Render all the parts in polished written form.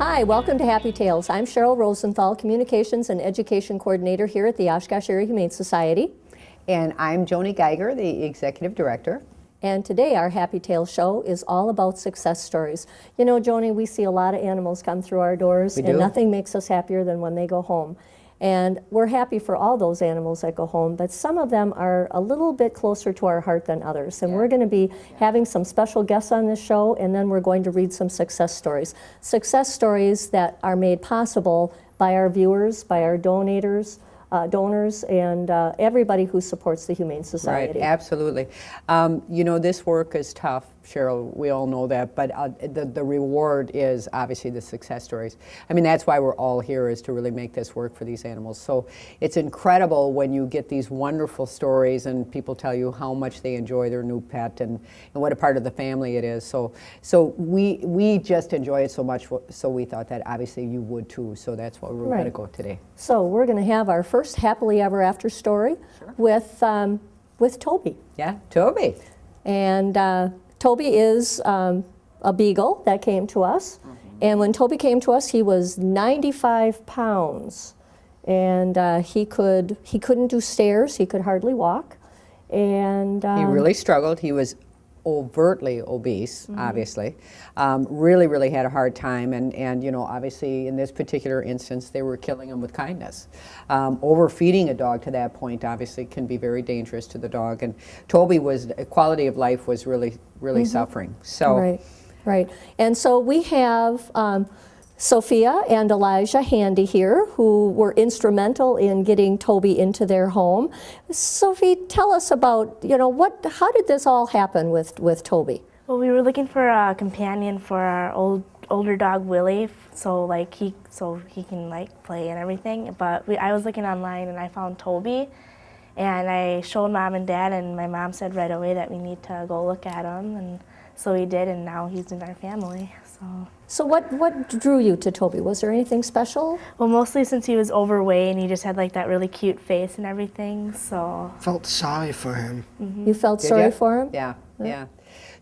Hi, welcome to Happy Tales. I'm Cheryl Rosenthal, Communications and Education Coordinator here at the Oshkosh Area Humane Society. And I'm Joni Geiger, the Executive Director. And today our Happy Tales show is all about success stories. You know, Joni, we see a lot of animals come through our doors, and nothing makes us happier than when they go home. And we're happy for all those animals that go home, but some of them are a little bit closer to our heart than others. And we're going to be having some special guests on this show, and then we're going to read some success stories. Success stories that are made possible by our viewers, by our donors, and everybody who supports the Humane Society. Right, absolutely. You know, this work is tough, Cheryl, we all know that, but the reward is obviously the success stories. I mean, that's why we're all here, is to really make this work for these animals. So it's incredible when you get these wonderful stories and people tell you how much they enjoy their new pet and what a part of the family it is. So we just enjoy it so much, so we thought that obviously you would too, so that's why we're going to go today. So we're going to have our first happily ever after story with Toby. Yeah, Toby. And Toby is a beagle that came to us. And when Toby came to us, he was 95 pounds. And he couldn't do stairs. He could hardly walk. And he really struggled. He was overtly obese, obviously. Really had a hard time, and you know, obviously in this particular instance they were killing him with kindness. Overfeeding a dog to that point obviously can be very dangerous to the dog, and Toby quality of life was really suffering. So right. And so we have Sophia and Elijah Handy here, who were instrumental in getting Toby into their home. Sophie, tell us about, you know, how did this all happen with Toby? Well, we were looking for a companion for our older dog Willie, so he can like play and everything. But I was looking online and I found Toby, and I showed Mom and Dad, and my mom said right away that we need to go look at him, and so we did, and now he's in our family. So what drew you to Toby? Was there anything special? Well, mostly since he was overweight and he just had like that really cute face and everything, so. Felt sorry for him. You felt sorry for him? Yeah.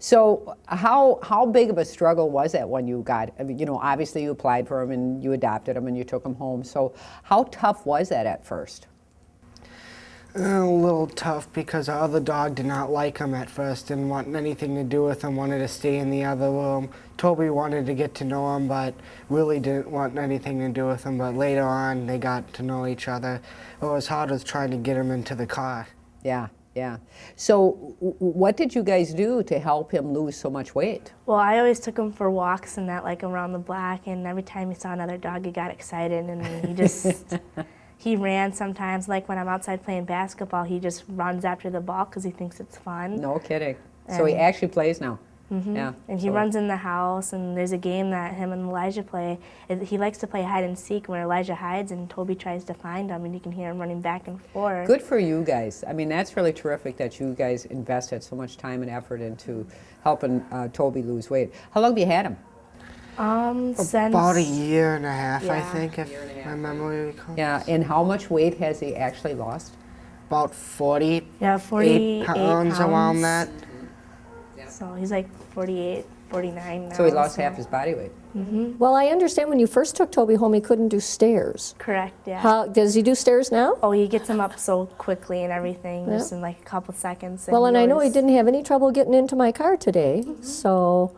So how big of a struggle was that when you got, I mean, you know, obviously you applied for him and you adopted him and you took him home. So how tough was that at first? A little tough because our other dog did not like him at first, didn't want anything to do with him, wanted to stay in the other room. Toby wanted to get to know him, but really didn't want anything to do with him. But later on, they got to know each other. It was hard as trying to get him into the car. Yeah. So what did you guys do to help him lose so much weight? Well, I always took him for walks and that, like around the block, and every time he saw another dog, he got excited, and he just... He ran sometimes, like when I'm outside playing basketball, he just runs after the ball because he thinks it's fun. No kidding. So he actually plays now. Yeah. And he runs in the house, and there's a game that him and Elijah play. He likes to play hide and seek when Elijah hides and Toby tries to find him, and you can hear him running back and forth. Good for you guys. I mean, that's really terrific that you guys invested so much time and effort into helping Toby lose weight. How long have you had him? Since about a year and a half, I think, if my memory recalls. Yeah, and how much weight has he actually lost? About 48 pounds around that. So he's like 48, 49 now. So he lost half his body weight. Well, I understand when you first took Toby home, he couldn't do stairs. Correct, yeah. Does he do stairs now? Oh, he gets him up so quickly and everything, just in like a couple seconds. Well, and I know he didn't have any trouble getting into my car today, so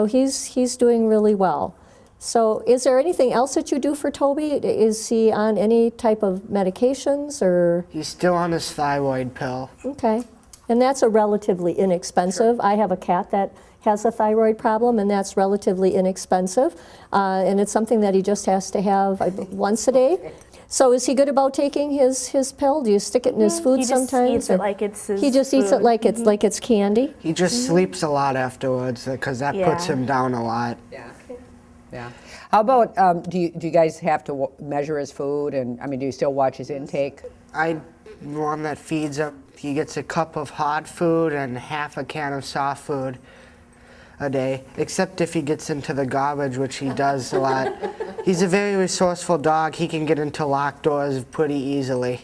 he's doing really well. So is there anything else that you do for Toby? Is he on any type of medications or? He's still on his thyroid pill. Okay. And that's a relatively inexpensive. I have a cat that has a thyroid problem, and that's relatively inexpensive. And it's something that he just has to have once a day. So is he good about taking his pill? Do you stick it in his food sometimes? He just eats it like it's his He just eats it like it's candy? He just sleeps a lot afterwards because that puts him down a lot. Yeah. How about, do you guys have to measure his food? And I mean, do you still watch his intake? I'm one that feeds up. He gets a cup of hot food and half a can of soft food a day, except if he gets into the garbage, which he does a lot. He's a very resourceful dog. He can get into locked doors pretty easily.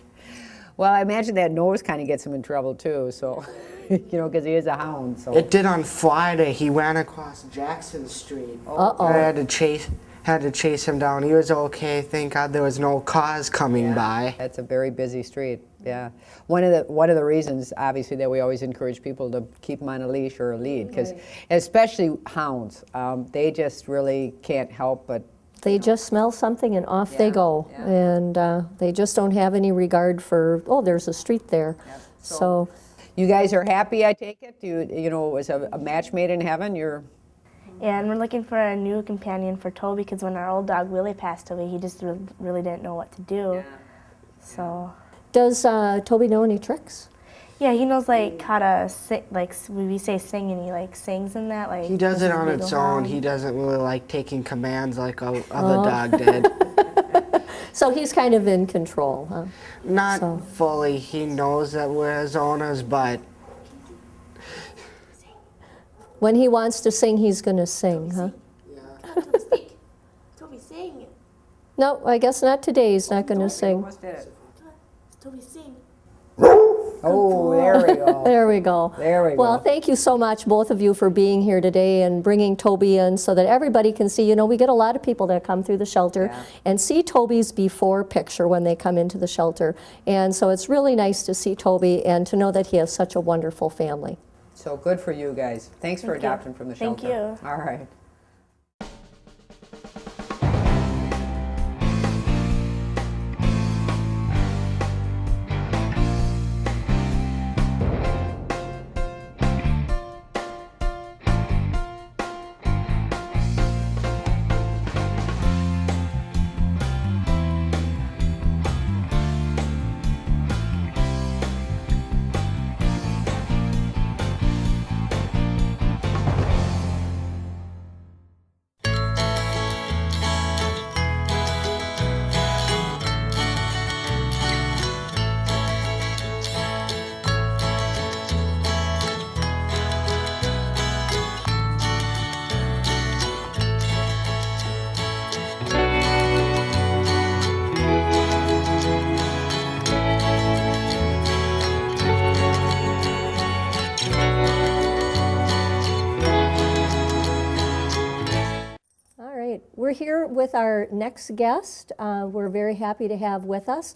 Well, I imagine that nose kind of gets him in trouble too, so, you know, because he is a hound. So It did on Friday. He ran across Jackson Street. Uh-oh. I had to had to chase him down. He was okay. Thank God there was no cars coming by. That's a very busy street. Yeah. One of the reasons, obviously, that we always encourage people to keep them on a leash or a lead, because especially hounds, they just really can't help but. They just smell something and off they go. Yeah. And they just don't have any regard for, oh, there's a street there. Yep. So You guys are happy, I take it? You know, it was a match made in heaven? And we're looking for a new companion for Toby because when our old dog Willie passed away, he just really didn't know what to do. So. does Toby know any tricks? Yeah, he knows like how to sing, like when we say sing and he like sings in that. Like He does it on its own. He doesn't really like taking commands like a other dog did. So he's kind of in control, huh? Not So. fully. He knows that we're his owners, but When he wants to sing, he's going to sing, huh? Toby, speak. Toby, sing. No, I guess not today. He's not going to sing. Toby, sing. Oh, there we go. There we go. There we Well, go. thank you so much, both of you, for being here today and bringing Toby in so that everybody can see. You know, we get a lot of people that come through the shelter and see Toby's before picture when they come into the shelter. And so it's really nice to see Toby and to know that he has such a wonderful family. So good for you guys. Thanks for adopting from the Thank shelter. you. All right. We're here with our next guest. We're very happy to have with us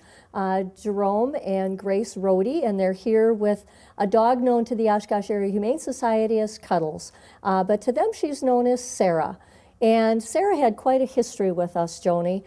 Jerome and Grace Rohde, and they're here with a dog known to the Oshkosh Area Humane Society as Cuddles. But to them, she's known as Sarah. And Sarah had quite a history with us, Joni.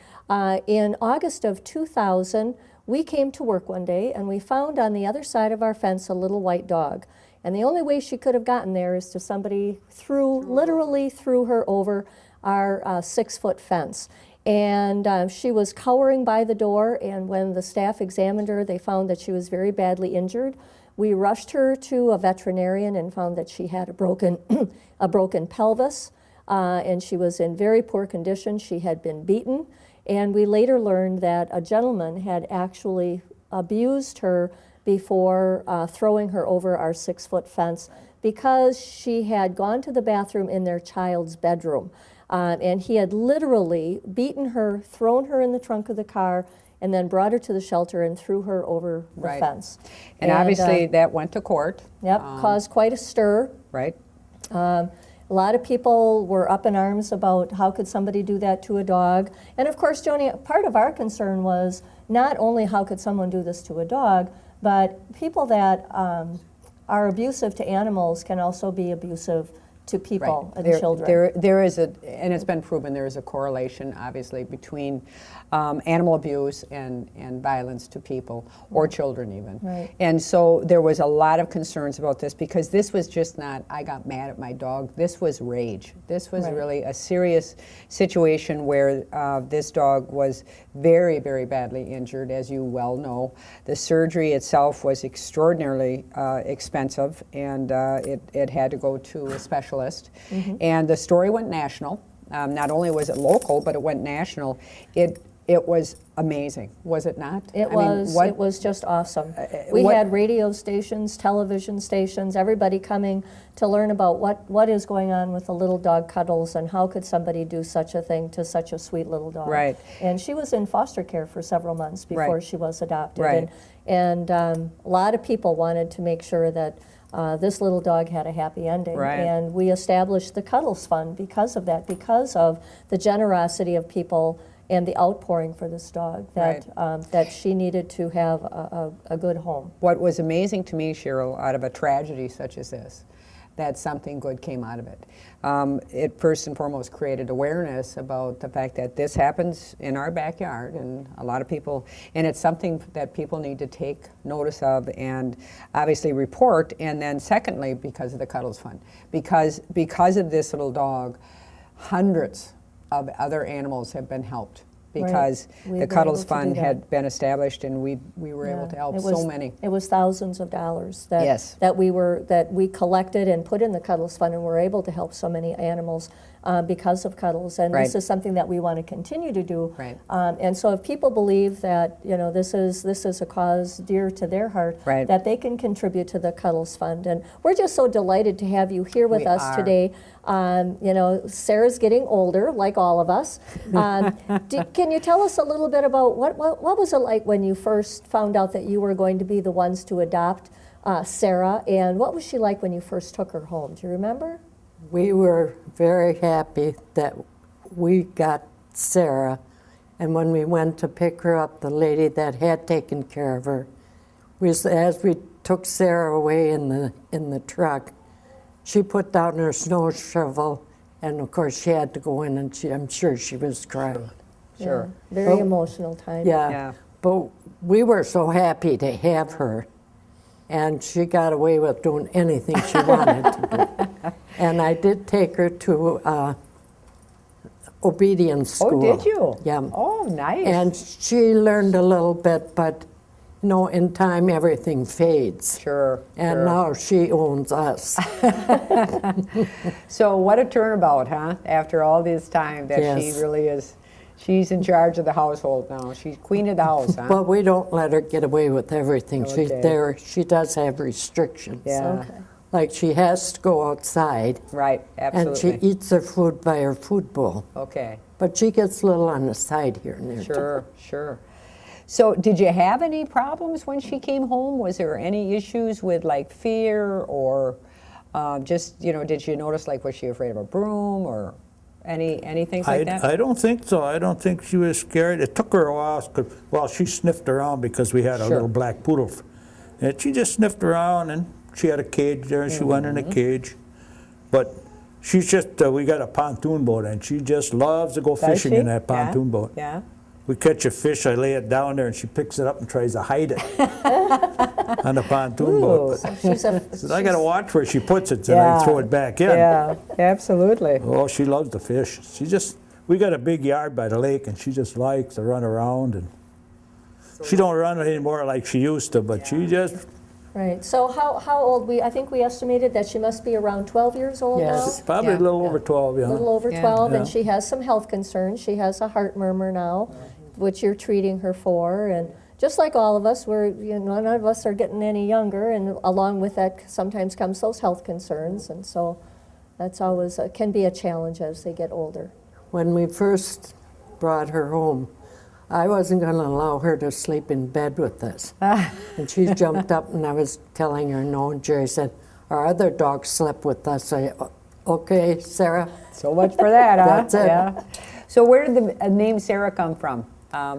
In August of 2000, we came to work one day and we found on the other side of our fence a little white dog. And the only way she could have gotten there is to somebody literally threw her over our 6-foot fence. And she was cowering by the door, and when the staff examined her, they found that she was very badly injured. We rushed her to a veterinarian and found that she had a broken pelvis, and she was in very poor condition. She had been beaten, and we later learned that a gentleman had actually abused her before throwing her over our 6-foot fence because she had gone to the bathroom in their child's bedroom. And he had literally beaten her, thrown her in the trunk of the car, and then brought her to the shelter and threw her over the fence. And obviously that went to court. Yep, caused quite a stir. Right. A lot of people were up in arms about how could somebody do that to a dog. And of course, Joni, part of our concern was not only how could someone do this to a dog, but people that are abusive to animals can also be abusive to people and children. There is and it's been proven, there is a correlation, obviously, between animal abuse and violence to people or children even. Right. And so there was a lot of concerns about this because this was just not, I got mad at my dog. This was rage. This was really a serious situation where this dog was very, very badly injured, as you well know. The surgery itself was extraordinarily expensive, and it had to go to a specialist. And the story went national. Not only was it local, but it went national. it was amazing, was it not? It I mean, was. what- It was just awesome. We what- had radio stations, television stations, everybody coming to learn about what is going on with the little dog Cuddles and how could somebody do such a thing to such a sweet little dog. Right. And she was in foster care for several months before Right. she was adopted. Right. And a lot of people wanted to make sure that this little dog had a happy ending. Right. And we established the Cuddles Fund because of that, because of the generosity of people and the outpouring for this dog, that that she needed to have a good home. What was amazing to me, Cheryl, out of a tragedy such as this, that something good came out of it. It first and foremost created awareness about the fact that this happens in our backyard, and a lot of people, and it's something that people need to take notice of and obviously report. And then secondly, because of the Cuddles Fund, because of this little dog, hundreds of other animals have been helped because We've the been Cuddles able to do Fund that. had been established, and we were able to help It so was- many. It was thousands of dollars that Yes. that we collected and put in the Cuddles Fund, and were able to help so many animals because of Cuddles. And Right. this is something that we want to continue to do. Right. And so, if people believe that this is a cause dear to their heart, Right. that they can contribute to the Cuddles Fund. And we're just so delighted to have you here with We us are. today. Sarah's getting older, like all of us. Can you tell us a little bit about what was it like when you first found out that you were going to be the ones to adopt Sarah, and what was she like when you first took her home? Do you remember? We were very happy that we got Sarah, and when we went to pick her up, the lady that had taken care of her, as we took Sarah away in the truck, she put down her snow shovel, and of course she had to go in, and I'm sure she was crying. Sure. Yeah, very Oh. emotional time. Yeah. Yeah. But we were so happy to have her, and she got away with doing anything she wanted to do. And I did take her to obedience Oh, school. did you? Yeah. Oh, nice. And she learned a little bit, but in time everything fades. Sure. And sure. now she owns us. So what a turnabout, huh? After all this time that Yes. she really is, she's in charge of the household now. She's queen of the house, huh? But we don't let her get away with everything. Okay. She does have restrictions. Yeah. Okay. Like she has to go outside, Right, and absolutely. she eats her food by her food bowl. Okay, But she gets a little on the side here and there. sure, sure. So did you have any problems when she came home? Was there any issues with like fear or just, did you notice like was she afraid of a broom or anything like that? I don't think so. I don't think she was scared. It took her a while. Well, she sniffed around because we had a Sure. little black poodle. And she just sniffed around, and she had a cage there, and she went in a cage. But she's just, we got a pontoon boat, and she just loves to go Does fishing she? in that pontoon Yeah, boat. Yeah. We catch a fish, I lay it down there, and she picks it up and tries to hide it on the pontoon boat. But She's a, I got to watch where she puts it, and I throw it back in. Yeah, absolutely. Oh, she loves to fish. We got a big yard by the lake, and she just likes to run around. And she don't run anymore like she used to, but she just right. So how old? I think we estimated that she must be around 12 years old Yes. now. probably Yeah. a little over 12, A yeah. little over Yeah. 12, and Yeah. she has some health concerns. She has a heart murmur now, which you're treating her for. And just like all of us, none of us are getting any younger, and along with that sometimes comes those health concerns. And so that's always can be a challenge as they get older. When we first brought her home, I wasn't going to allow her to sleep in bed with us. And she jumped up, and I was telling her no, and Jerry said, our other dog slept with us. Okay, Sarah. So much for that, huh? That's it. Yeah. So where did the name Sarah come from?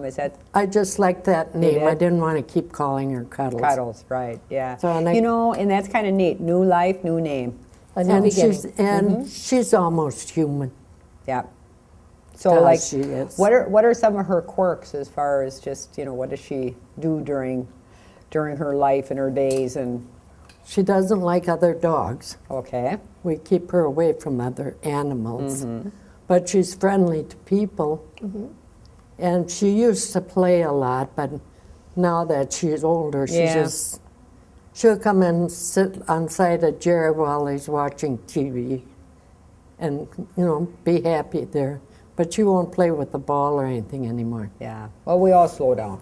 Is that I just liked that name. I did? didn't want to keep calling her Cuddles. Cuddles? Right, yeah. So, and I- and that's kind of neat. New life, new name. A new And beginning. she's almost human. Yeah. So Does like, she is. what are some of her quirks as far as just what does she do during her life and her days and She doesn't like other dogs. okay. We keep her away from other animals. Mm-hmm. But she's friendly to people. And she used to play a lot, but now that she's older, Yeah. she'll come and sit on side of Jerry while he's watching TV and, be happy there. But she won't play with the ball or anything anymore. Yeah. Well, we all slow down.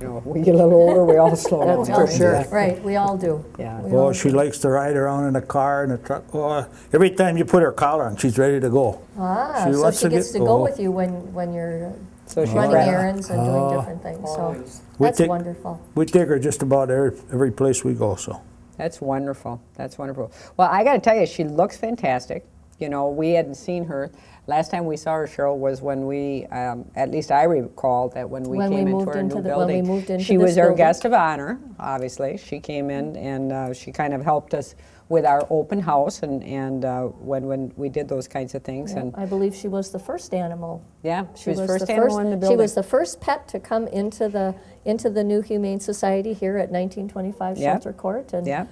You know, when we get a little older, we all slow down. That's for sure. Right, we all do. Yeah. We all Oh, she likes to ride around in the car and the truck. Oh, every time you put her collar on, she's ready to go. Ah, She so wants she to gets get- to go oh. with you when you're So she's running ready. errands and doing different things. So We that's take- wonderful. We take her just about every place we go, so. That's wonderful. That's wonderful. Well, I got to tell you, she looks fantastic. You know, we hadn't seen her. Last time we saw her, Cheryl, was when we, at least I recall that when we When we came into moved our into new the- when we building. moved into she this was our building. guest of honor, obviously. She came in and she kind of helped us with our open house and when we did those kinds of things. Yeah, And I believe she was the first animal. yeah, she was the first animal in the She building. was the first pet to come into the new Humane Society here at 1925 Yeah. Shelter Court, and Yeah.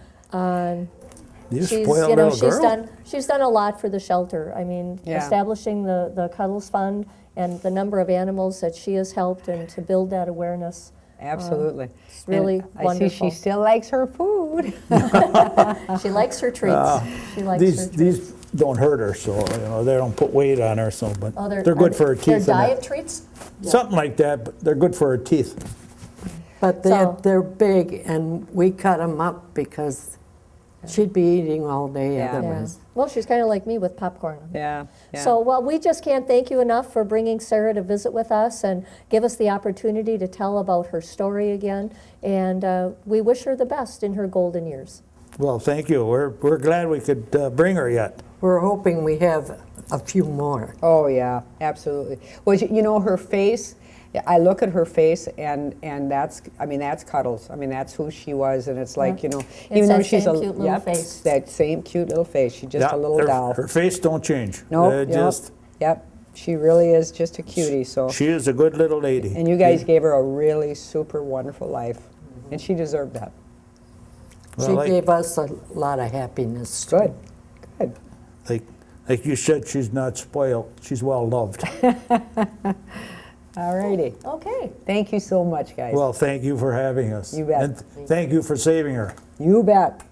You she's spoiled you know little girl. she's done a lot for the shelter. I mean, Yeah. establishing the Cuddles Fund and the number of animals that she has helped and to build that awareness. Absolutely. It's really and I wonderful. see she still likes her food. She likes her treats. She likes her treats. These don't hurt her, so, you know, they don't put weight on her, so, but Oh, they're good for her teeth. They're and diet that. treats? Something like that, but they're good for her teeth. But So- they're big, and we cut them up because she'd be eating all day Yeah. Yeah. otherwise. Well, she's kind of like me with popcorn. Yeah. Yeah. So, well, we just can't thank you enough for bringing Sarah to visit with us and give us the opportunity to tell about her story again. And we wish her the best in her golden years. Well, thank you. We're glad we could bring her yet. We're hoping we have a few more. Oh yeah, absolutely. Well, you know, her face. I look at her face, and that's. I mean, that's Cuddles. I mean, that's who she was, and it's like, you know, even that though she's same a cute little face. that same cute little face. She's just Yeah, a little her, doll. Her face don't change. Nope. Uh, Yep. just Yep. She really is just a cutie. So, She is a good little lady. and you guys gave her a really super wonderful life, and she deserved that. Well, She like- gave us a lot of happiness. Good. Good. Like you said, she's not spoiled. She's well loved. All righty. Okay. Thank you so much, guys. Well, thank you for having us. You bet. And thank you for saving her. You bet.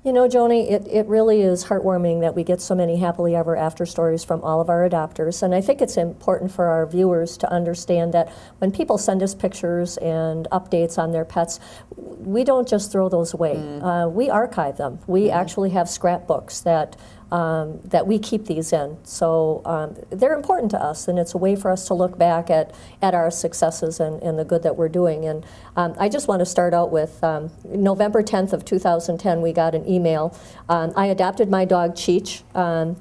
You know, Joni, it really is heartwarming that we get so many happily ever after stories from all of our adopters. And I think it's important for our viewers to understand that when people send us pictures and updates on their pets, we don't just throw those away. We archive them. We actually have scrapbooks that we keep these in. So they're important to us, and it's a way for us to look back at our successes and the good that we're doing. And I just want to start out with November 10th of 2010, we got an email. I adopted my dog Cheech,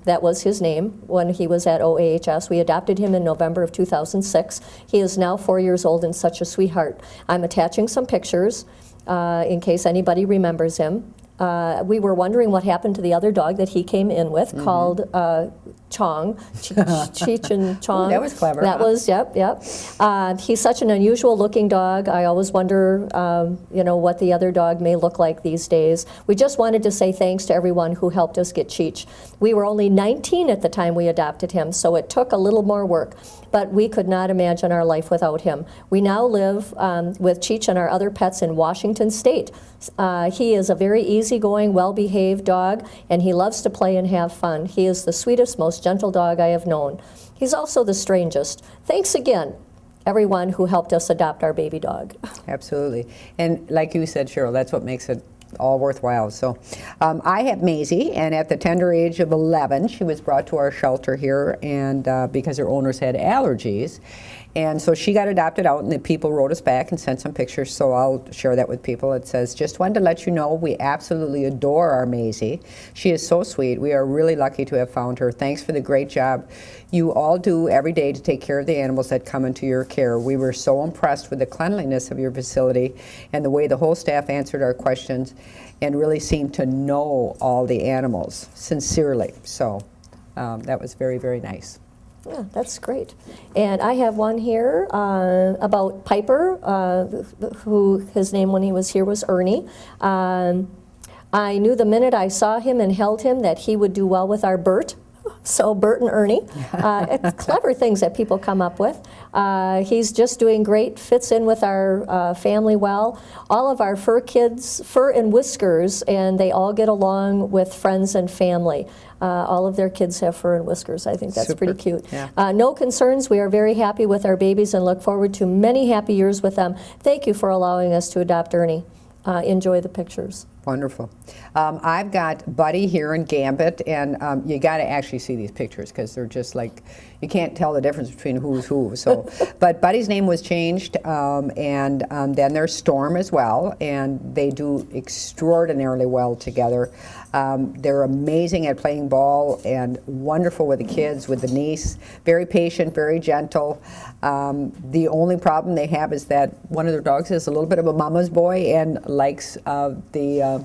that was his name, when he was at OAHS. We adopted him in November of 2006. He is now 4 years old and such a sweetheart. I'm attaching some pictures in case anybody remembers him. We were wondering what happened to the other dog that he came in with, called Chong, Cheech and Chong. Ooh, that was clever, That huh? was, yep. He's such an unusual looking dog. I always wonder, what the other dog may look like these days. We just wanted to say thanks to everyone who helped us get Cheech. We were only 19 at the time we adopted him, so it took a little more work, but we could not imagine our life without him. We now live with Cheech and our other pets in Washington State. He is a very easygoing, well-behaved dog, and he loves to play and have fun. He is the sweetest, most gentle dog I have known. He's also the strangest. Thanks again, everyone who helped us adopt our baby dog. Absolutely. And like you said, Cheryl, that's what makes it all worthwhile. So I have Maisie, and at the tender age of 11, she was brought to our shelter here, and because her owners had allergies. And so she got adopted out, and the people wrote us back and sent some pictures, so I'll share that with people. It says, just wanted to let you know we absolutely adore our Maisie. She is so sweet. We are really lucky to have found her. Thanks for the great job you all do every day to take care of the animals that come into your care. We were so impressed with the cleanliness of your facility and the way the whole staff answered our questions and really seemed to know all the animals sincerely. So that was very, very nice. Yeah, that's great. And I have one here about Piper, who his name when he was here was Ernie. I knew the minute I saw him and held him that he would do well with our Bert. So Bert and Ernie, it's clever things that people come up with. He's just doing great, fits in with our family well. All of our fur kids, fur and whiskers, and they all get along with friends and family. All of their kids have fur and whiskers. I think that's Super. pretty cute. Yeah. No concerns. We are very happy with our babies and look forward to many happy years with them. Thank you for allowing us to adopt Ernie. Enjoy the pictures. Wonderful. I've got Buddy here in Gambit, and you got to actually see these pictures because they're just like, you can't tell the difference between who's who. So, but Buddy's name was changed, and then there's Storm as well, and they do extraordinarily well together. They're amazing at playing ball and wonderful with the kids, with the niece. Very patient, very gentle. The only problem they have is that one of their dogs is a little bit of a mama's boy and likes the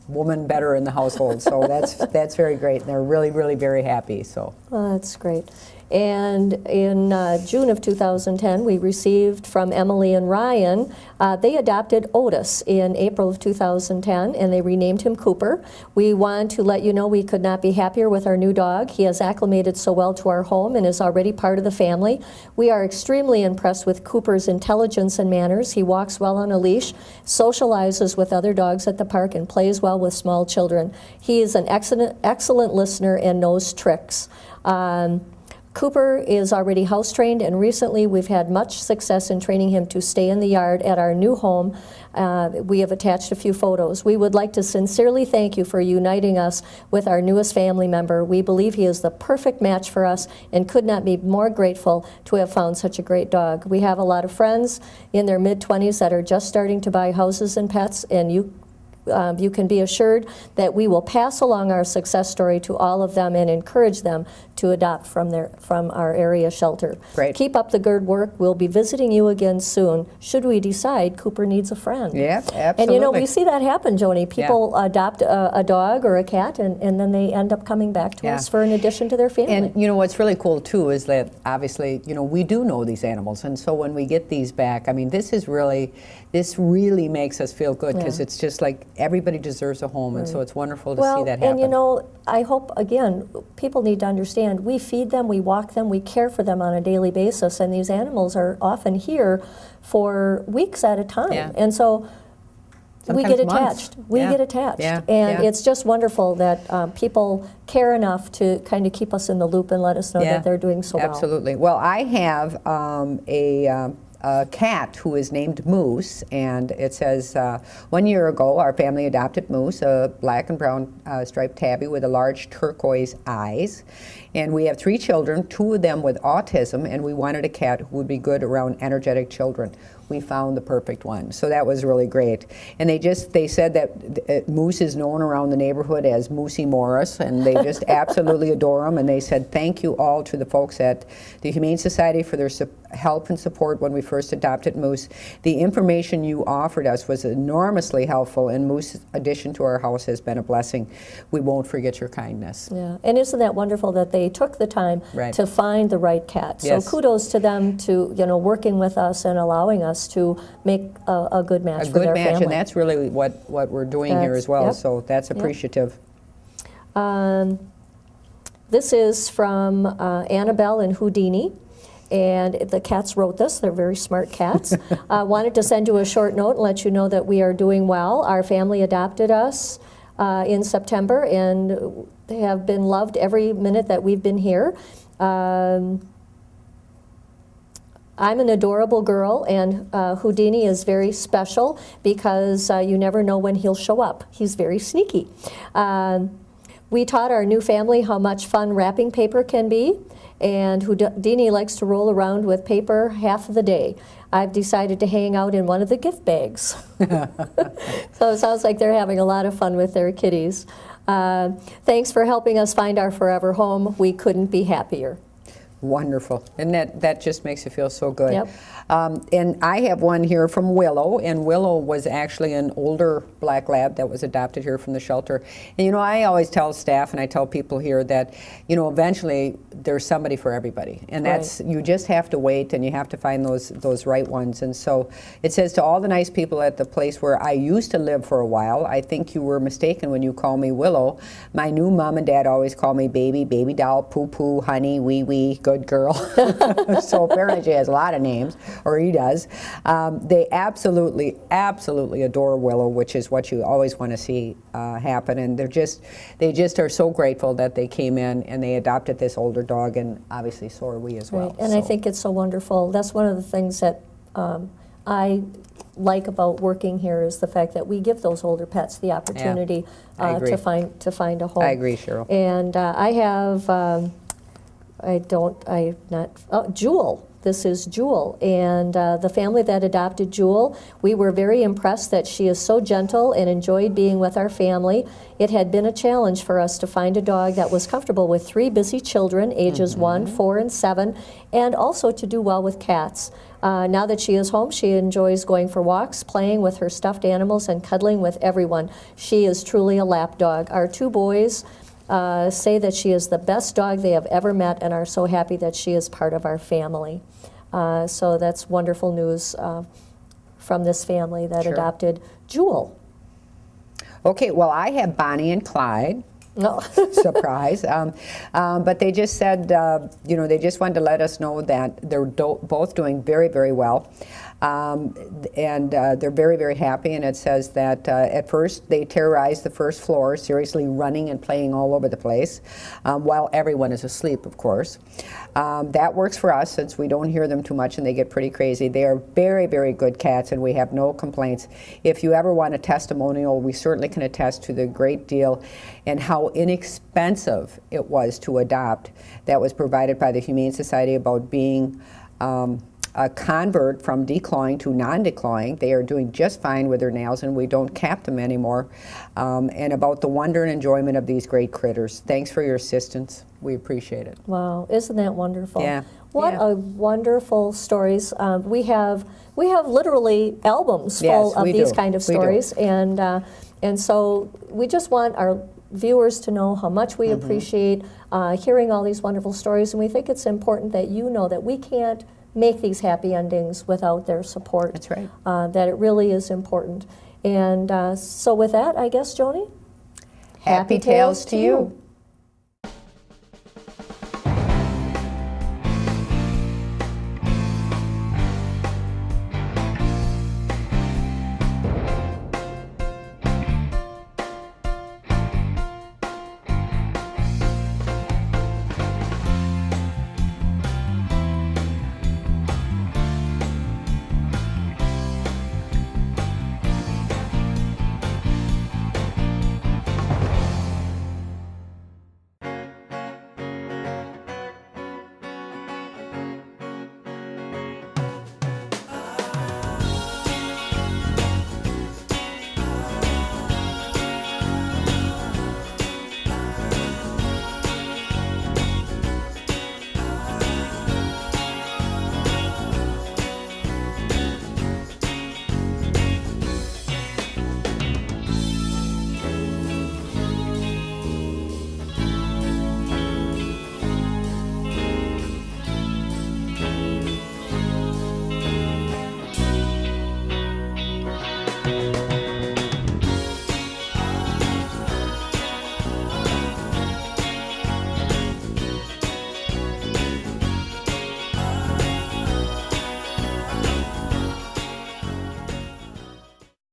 woman better in the household. So that's very great. And they're really, really very happy. So. Well, that's great. And in June of 2010, we received from Emily and Ryan, they adopted Otis in April of 2010, and they renamed him Cooper. We want to let you know we could not be happier with our new dog. He has acclimated so well to our home and is already part of the family. We are extremely impressed with Cooper's intelligence and manners. He walks well on a leash, socializes with other dogs at the park, and plays well with small children. He is an excellent listener and knows tricks. Cooper is already house trained, and recently we've had much success in training him to stay in the yard at our new home. We have attached a few photos. We would like to sincerely thank you for uniting us with our newest family member. We believe he is the perfect match for us and could not be more grateful to have found such a great dog. We have a lot of friends in their mid-20s that are just starting to buy houses and pets, and you can be assured that we will pass along our success story to all of them and encourage them to adopt from our area shelter. Great. Keep up the good work. We'll be visiting you again soon, should we decide Cooper needs a friend. Yeah, absolutely. And you know, we see that happen, Joni. People adopt a dog or a cat, and then they end up coming back to us for an addition to their family. And you know what's really cool too is that obviously, you know, we do know these animals, and so when we get these back, I mean, this really makes us feel good because it's just like everybody deserves a home, and so it's wonderful to see that happen. And you know, I hope, again, people need to understand, we feed them, we walk them, we care for them on a daily basis, and these animals are often here for weeks at a time. Yeah. And so we Sometimes get months. attached. We get attached. Yeah. And it's just wonderful that people care enough to kind of keep us in the loop and let us know that they're doing so well. Absolutely. Well, I have a cat who is named Moose, and it says, 1 year ago, our family adopted Moose, a black and brown striped tabby with a large turquoise eyes. And we have 3 children, 2 of them with autism, and we wanted a cat who would be good around energetic children. We found the perfect one. So that was really great. And they said that Moose is known around the neighborhood as Moosey Morris, and they just absolutely adore him. And they said thank you all to the folks at the Humane Society for their help and support when we first adopted Moose. The information you offered us was enormously helpful, and Moose's addition to our house has been a blessing. We won't forget your kindness. Yeah, and isn't that wonderful that they took the time to find the right cat? So kudos to them to working with us and allowing us to make a good match for their family. And that's really what we're doing here as well. So that's appreciative. This is from Annabelle and Houdini. And the cats wrote this. They're very smart cats. Wanted to send you a short note and let you know that we are doing well. Our family adopted us in September, and they have been loved every minute that we've been here. I'm an adorable girl, and Houdini is very special because you never know when he'll show up. He's very sneaky. We taught our new family how much fun wrapping paper can be, and Houdini likes to roll around with paper half of the day. I've decided to hang out in one of the gift bags. So it sounds like they're having a lot of fun with their kitties. Thanks for helping us find our forever home. We couldn't be happier. Wonderful. And that just makes you feel so good. Yep. And I have one here from Willow, and Willow was actually an older black lab that was adopted here from the shelter. And you know, I always tell staff and I tell people here that, you know, eventually there's somebody for everybody. And that's, you just have to wait and you have to find those right ones. And so it says, to all the nice people at the place where I used to live for a while, I think you were mistaken when you call me Willow. My new mom and dad always call me baby, baby doll, poo poo, honey, wee wee, good girl. So apparently she has a lot of names, or he does. They absolutely adore Willow, which is what you always want to see happen. And they just are so grateful that they came in and they adopted this older dog, and obviously so are we as well. Right. And I think it's so wonderful. That's one of the things that I like about working here, is the fact that we give those older pets the opportunity I agree. to find a home. I agree, Cheryl. And I have Jewel. This is Jewel, and the family that adopted Jewel, we were very impressed that she is so gentle and enjoyed being with our family. It had been a challenge for us to find a dog that was comfortable with 3 busy children, ages 1, 4, and 7, and also to do well with cats. Now that she is home, she enjoys going for walks, playing with her stuffed animals, and cuddling with everyone. She is truly a lap dog. Our 2 boys say that she is the best dog they have ever met and are so happy that she is part of our family. So that's wonderful news from this family that Sure. adopted Jewel. Okay, well, I have Bonnie and Clyde. No. Surprise. But they just said, you know, they just wanted to let us know that they're both doing very, very well. And they're very, very happy. And it says that at first they terrorized the first floor, seriously running and playing all over the place, while everyone is asleep, of course. That works for us since we don't hear them too much and they get pretty crazy. They are very, very good cats, and we have no complaints. If you ever want a testimonial, we certainly can attest to the great deal and how inexpensive it was to adopt that was provided by the Humane Society about being a convert from declawing to non-declawing. They are doing just fine with their nails, and we don't cap them anymore. And about the wonder and enjoyment of these great critters. Thanks for your assistance. We appreciate it. Wow, isn't that wonderful? Yeah. What Yeah. a wonderful stories. We have literally albums full Yes, of we these do. kind of We do. stories, and so we just want our viewers to know how much we appreciate hearing all these wonderful stories, and we think it's important that you know that we can't make these happy endings without their support. That's right. That it really is important. And so with that, I guess, Joni? Happy tales to you.